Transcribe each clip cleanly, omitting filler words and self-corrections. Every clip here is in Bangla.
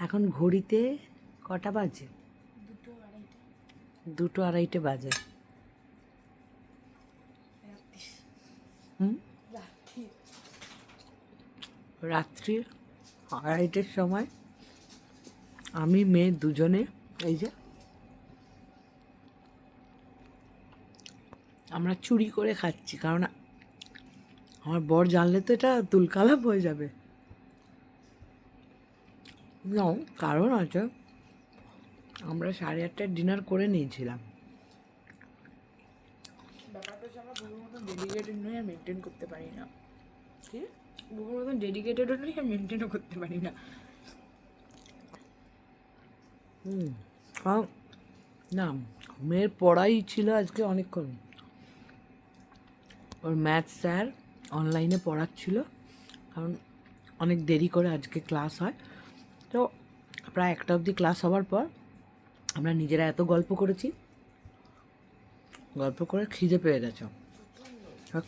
এখন ঘড়িতে কটা বাজে? 2:30 বাজে। রাত্রি 2:30টার সময় আমি মেয়ে দুজনে এই যে আমরা চুরি করে খাচ্ছি, কারণ আমার বর জানলে তো এটা তুলকালাপ হয়ে যাবে। না, কারণ আছে, আমরা 8:30টায় ডিনার করে নিয়েছিলাম। ব্যাপারটা হচ্ছে আমরা বুবুর মতন ডেডিকেটেড নই আর মেনটেন করতে পারি না। কি বুবুর মতন ডেডিকেটেডও নই আর মেনটেনও করতে পারি না। কারণ না, মেয়ের পড়াই ছিল আজকে অনেকক্ষণ। ওর ম্যাথ স্যার অনলাইনে পড়াচ্ছিল, কারণ অনেক দেরি করে আজকে ক্লাস হয়। তো প্রায় 1টা অবধি ক্লাস হওয়ার পর আমরা নিজেরা এত গল্প করেছি, গল্প করে খিদে পেয়ে গেছে।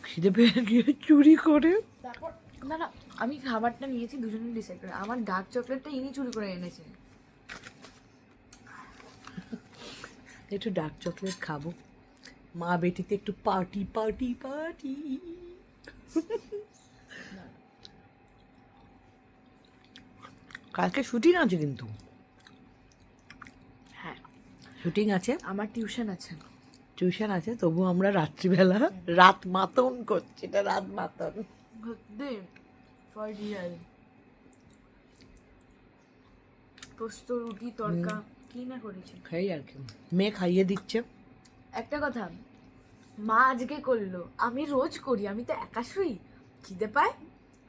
খিদে পেয়ে গিয়ে চুরি করে তারপর না না, আমি খাবারটা নিয়েছি দুজনে ডিসাইড করে। আমার ডার্ক চকলেটটা ইনি চুরি করে এনেছে। একটু ডার্ক চকলেট খাবো, মা বেটিতে একটু পার্টি পার্টি পার্টি। কালকে শুটিং আছে কিন্তু। হ্যাঁ, শুটিং আছে, আমার টিউশন আছে। টিউশন আছে, তবু আমরা রাত্রিবেলা রাত মাতন করছি। এটা রাত মাতন। সত্যি ফর রিয়াল। পোস্ত রুটি তড়কা কি না করেছি। এই আর কি, মেয়ে খাইয়ে দিচ্ছে। একটা কথা, মা আজকে করলো, আমি রোজ করি। আমি তো একা শুই, খিদে পায়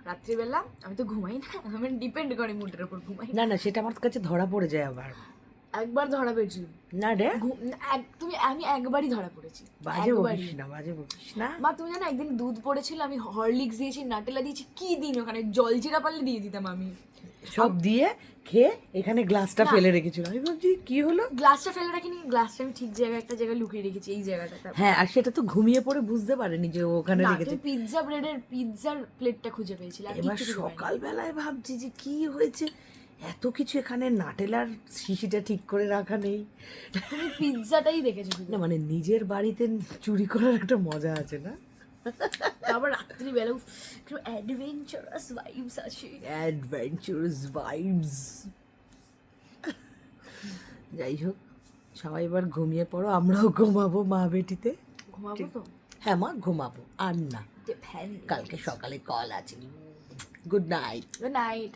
রাত্রিবেলা, আমি তো ঘুমাই না। আমি ডিপেন্ড করে মুডের উপর ঘুমাই। না না, সেটা আমার কাছে ধরা পড়ে যায় আবার। একবার ধরা পেয়েছি। না রে, আমি একবারই ধরা পড়েছি। বাজে একবারই। বকিস না, বাজে বকিস না। মা তুমি জানো, একদিন দুধ পড়েছিল, আমি হরলিক্স দিয়েছি, নাটেলা দিয়েছি, কি দিন ওখানে জলজিরা পারলে দিয়ে দিতাম আমি। সব দিয়ে খেয়ে এখানে গ্লাসটা ফেলে রেখেছিল। আমি ভাবছি কি হলো, গ্লাসটা ফেলে রাখিনি, গ্লাসটা আমি ঠিক জায়গায় একটা জায়গায় লুকিয়ে রেখেছি, এই জায়গাটা। হ্যাঁ, আর সেটা তো ঘুমিয়ে পড়ে বুঝতে পারেনি যে ও ওখানে না, রেখেছে। তুমি পিৎজার প্লেটটা খুঁজে পেয়েছিলে। আর এবার কিচ্ছু খুঁজে পাইনি। সকালবেলায় ভাবছি যে কি হয়েছে, এত কিছু এখানে নাটেলার শিশিটা ঠিক করে রাখা নেই। তুমি পিৎজাটাই দেখেছো শুধু। না মানে নিজের বাড়িতে চুরি করার একটা মজা আছে না। আবার রাত্রিবেলা একটু অ্যাডভেঞ্চারাস ভাইবস আছে। Adventurous vibes. যাই হোক, সবাই এবার ঘুমিয়ে পড়ো, আমরাও ঘুমাবো মা বেটিতে। ঘুমাবো তো? হ্যাঁ মা, ঘুমাবো আর না, ফ্যান কালকে সকালে কল আছে। Good night. Good night.